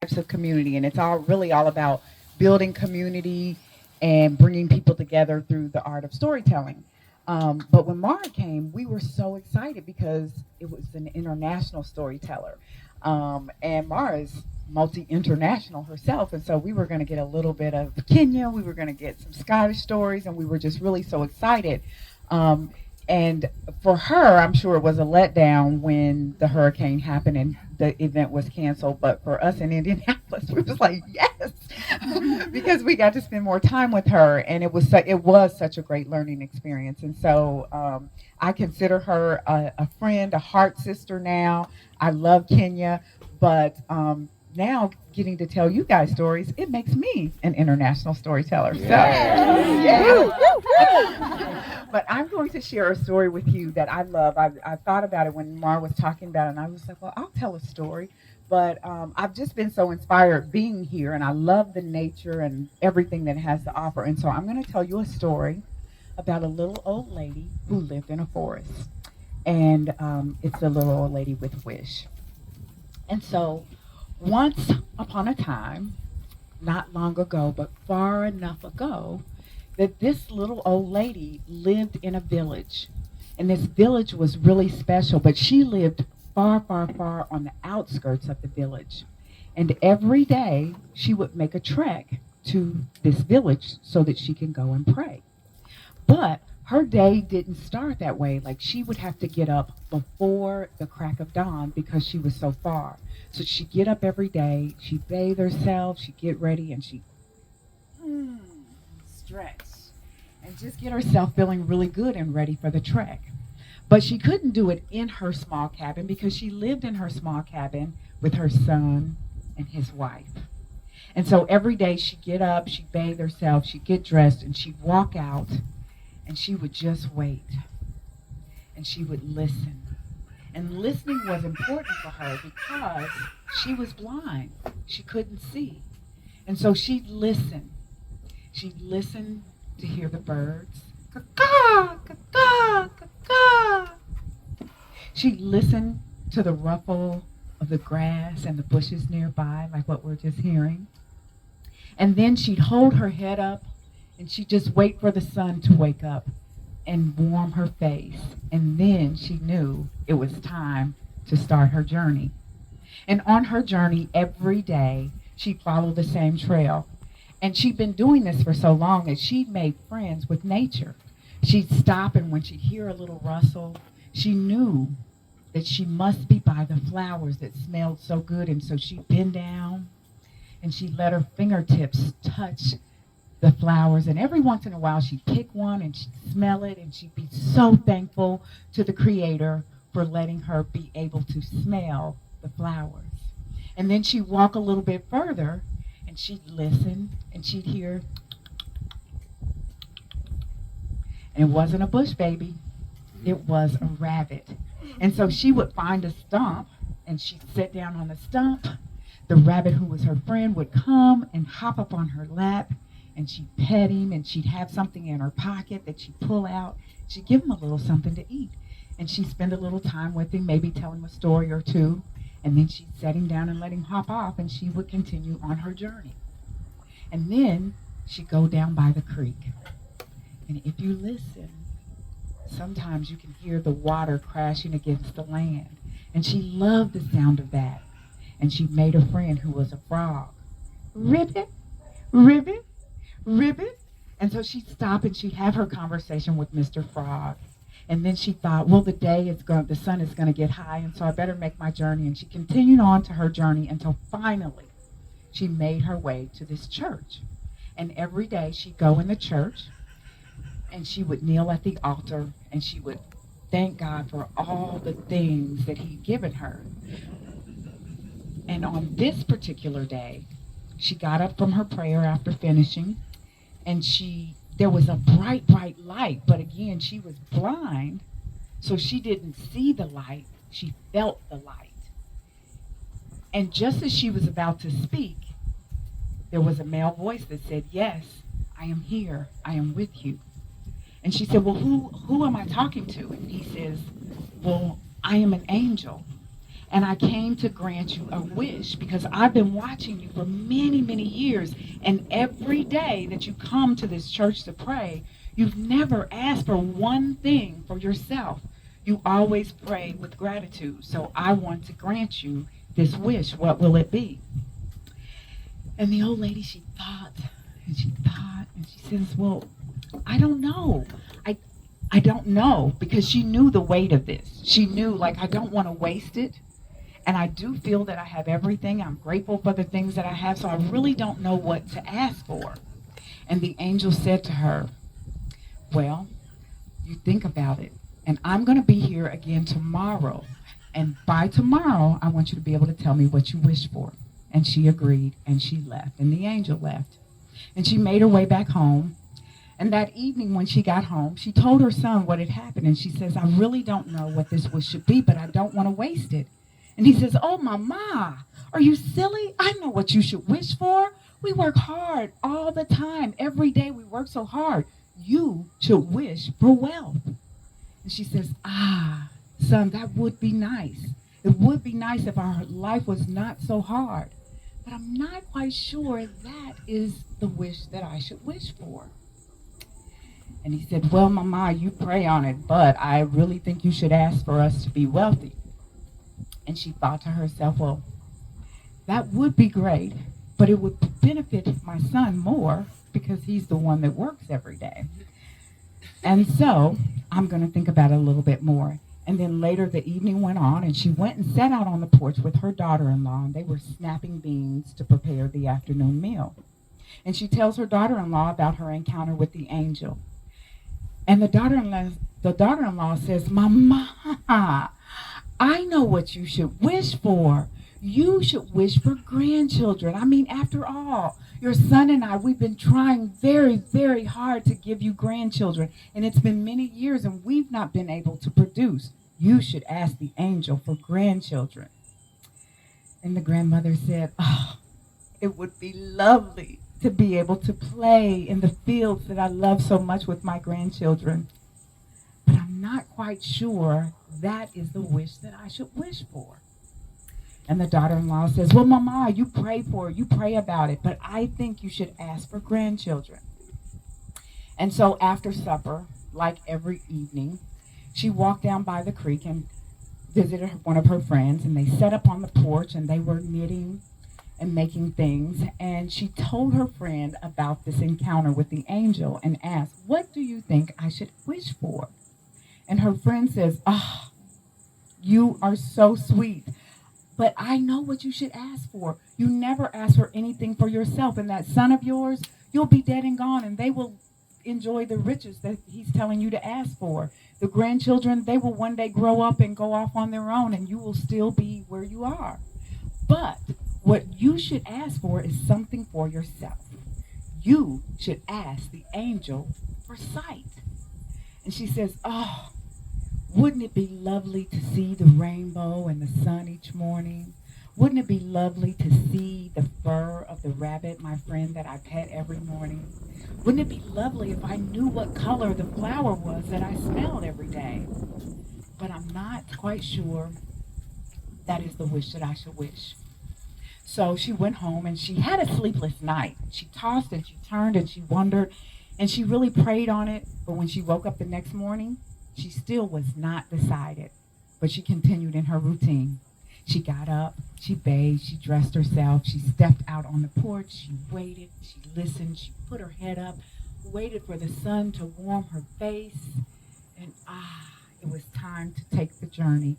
types of community, and it's all about building community and bringing people together through the art of storytelling. But when Mara came, we were so excited because it was an international storyteller, and Mara is multi-international herself, and so we were going to get a little bit of Kenya, we were going to get some Scottish stories, and we were just really so excited. Um, and for her, I'm sure it was a letdown when the hurricane happened and the event was canceled. But for us in Indianapolis, we was like, yes, because we got to spend more time with her, and it was such a great learning experience. And so I consider her a friend, a heart sister now. I love Kenya, but now getting to tell you guys stories, it makes me an international storyteller. So, yeah. But I'm going to share a story with you that I love. I thought about it when Mar was talking about it, and I was like, well, I'll tell a story. But I've just been so inspired being here, and I love the nature and everything that it has to offer. And so I'm going to tell you a story about a little old lady who lived in a forest. And it's the little old lady with wish. And so once upon a time, not long ago, but far enough ago, that this little old lady lived in a village. And this village was really special, but she lived far, far, far on the outskirts of the village. And every day she would make a trek to this village so that she can go and pray. But her day didn't start that way. Like, she would have to get up before the crack of dawn because she was so far. So she'd get up every day, she'd bathe herself, she'd get ready, and she'd stretch and just get herself feeling really good and ready for the trek. But she couldn't do it in her small cabin because she lived in her small cabin with her son and his wife. And so every day she'd get up, she'd bathe herself, she'd get dressed, and she'd walk out, and she would just wait. And she would listen. And listening was important for her because she was blind. She couldn't see. And so she'd listen. She'd listen to hear the birds. Caw, caw, caw. She'd listen to the ruffle of the grass and the bushes nearby, like what we're just hearing. And then she'd hold her head up and she'd just wait for the sun to wake up and warm her face. And then she knew it was time to start her journey. And on her journey every day, she'd follow the same trail. And she'd been doing this for so long that she'd made friends with nature. She'd stop, and when she'd hear a little rustle, she knew that she must be by the flowers that smelled so good. And so she'd bend down and she'd let her fingertips touch the flowers. And every once in a while she'd pick one and she'd smell it, and she'd be so thankful to the Creator for letting her be able to smell the flowers. And then she'd walk a little bit further and she'd listen and she'd hear, and it wasn't a bush baby, it was a rabbit. And so she would find a stump and she'd sit down on the stump. The rabbit, who was her friend, would come and hop up on her lap, and she'd pet him, and she'd have something in her pocket that she'd pull out. She'd give him a little something to eat, and she'd spend a little time with him, maybe tell him a story or two, and then she'd set him down and let him hop off, and she would continue on her journey. And then she'd go down by the creek, and if you listen, sometimes you can hear the water crashing against the land, and she loved the sound of that. And she made a friend who was a frog. Ribbit, ribbit, ribbit. And so she'd stop and she'd have her conversation with Mr. Frog. And then she thought, well, the sun is going to get high, and so I better make my journey. And she continued on to her journey until finally she made her way to this church. And every day she'd go in the church and she would kneel at the altar and she would thank God for all the things that he'd given her. And on this particular day, she got up from her prayer after finishing, and there was a bright, bright light, but again, she was blind, so she didn't see the light, she felt the light. And just as she was about to speak, there was a male voice that said, yes, I am here, I am with you. And she said, well, who am I talking to? And he says, well, I am an angel. And I came to grant you a wish because I've been watching you for many, many years. And every day that you come to this church to pray, you've never asked for one thing for yourself. You always pray with gratitude. So I want to grant you this wish. What will it be? And the old lady, she thought and she thought and she says, well, I don't know. I I don't know, because she knew the weight of this. She knew, like, I don't want to waste it. And I do feel that I have everything. I'm grateful for the things that I have. So I really don't know what to ask for. And the angel said to her, well, you think about it. And I'm going to be here again tomorrow. And by tomorrow, I want you to be able to tell me what you wish for. And she agreed, and she left. And the angel left. And she made her way back home. And that evening when she got home, she told her son what had happened. And she says, I really don't know what this wish should be, but I don't want to waste it. And he says, oh, mama, are you silly? I know what you should wish for. We work hard all the time. Every day we work so hard. You should wish for wealth. And she says, son, that would be nice. It would be nice if our life was not so hard. But I'm not quite sure that is the wish that I should wish for. And he said, well, mama, you pray on it, but I really think you should ask for us to be wealthy. And she thought to herself, well, that would be great, but it would benefit my son more because he's the one that works every day. And so I'm going to think about it a little bit more. And then later the evening went on, and she went and sat out on the porch with her daughter-in-law, and they were snapping beans to prepare the afternoon meal. And she tells her daughter-in-law about her encounter with the angel. And the daughter-in-law says, Mama, I know what you should wish for. You should wish for grandchildren. I mean, after all, your son and I, we've been trying very, very hard to give you grandchildren. And it's been many years, and we've not been able to produce. You should ask the angel for grandchildren. And the grandmother said, oh, it would be lovely to be able to play in the fields that I love so much with my grandchildren. But I'm not quite sure that is the wish that I should wish for. And the daughter-in-law says, well, Mama, you pray for it, you pray about it, but I think you should ask for grandchildren. And so after supper, like every evening, she walked down by the creek and visited one of her friends, and they sat up on the porch and they were knitting and making things. And she told her friend about this encounter with the angel and asked, what do you think I should wish for? And her friend says, oh, you are so sweet. But I know what you should ask for. You never ask for anything for yourself. And that son of yours, you'll be dead and gone, and they will enjoy the riches that he's telling you to ask for. The grandchildren, they will one day grow up and go off on their own, and you will still be where you are. But what you should ask for is something for yourself. You should ask the angel for sight. And she says, oh, wouldn't it be lovely to see the rainbow and the sun each morning? Wouldn't it be lovely to see the fur of the rabbit, my friend that I pet every morning? Wouldn't it be lovely if I knew what color the flower was that I smelled every day? But I'm not quite sure that is the wish that I should wish. So she went home and she had a sleepless night. She tossed and she turned and she wondered, and she really prayed on it. But when she woke up the next morning, she still was not decided, but she continued in her routine. She got up, she bathed, she dressed herself, she stepped out on the porch, she waited, she listened, she put her head up, waited for the sun to warm her face, and it was time to take the journey.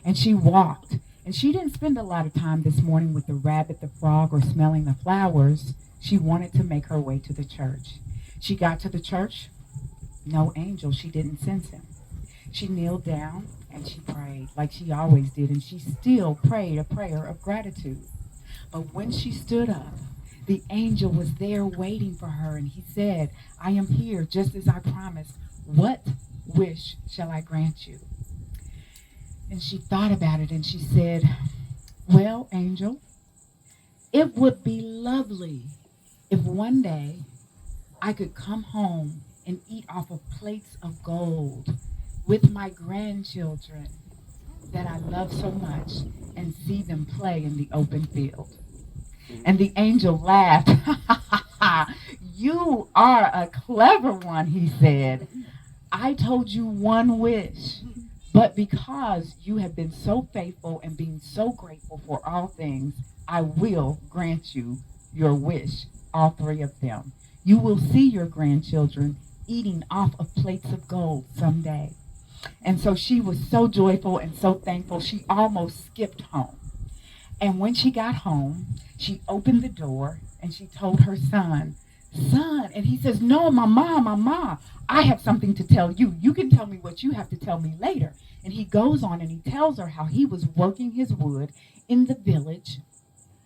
And she walked, and she didn't spend a lot of time this morning with the rabbit, the frog, or smelling the flowers. She wanted to make her way to the church. She got to the church, no angel, she didn't sense him. She kneeled down and she prayed like she always did, and she still prayed a prayer of gratitude. But when she stood up, the angel was there waiting for her, and he said, I am here just as I promised. What wish shall I grant you? And she thought about it and she said, well, angel, it would be lovely if one day I could come home and eat off of plates of gold with my grandchildren. that I love so much and see them play in the open field. And the angel laughed. You are a clever one, he said. I told you one wish, but because you have been so faithful and being so grateful for all things, I will grant you your wish, all three of them. You will see your grandchildren eating off of plates of gold someday. And so she was so joyful and so thankful, she almost skipped home. And when she got home, she opened the door and she told her son, son, and he says, no, mama, I have something to tell you. You can tell me what you have to tell me later. And he goes on and he tells her how he was working his wood in the village,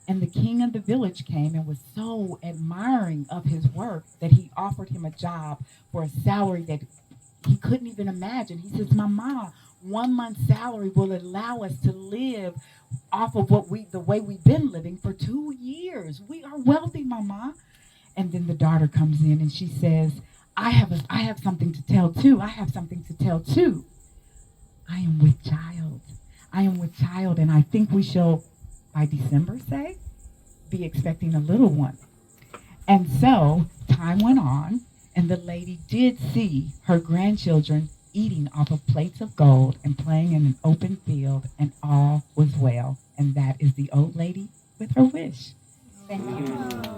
and the king of the village came and was so admiring of his work that he offered him a job for a salary that he couldn't even imagine. He says, mama, 1 month's salary will allow us to live off of the way we've been living for 2 years. We are wealthy, mama. And then the daughter comes in and she says, I have something to tell too. I have something to tell too. I am with child. I am with child, and I think we shall, by December, say, be expecting a little one. And so time went on, and the lady did see her grandchildren eating off of plates of gold and playing in an open field, and all was well. And that is the old lady with her wish. Thank you.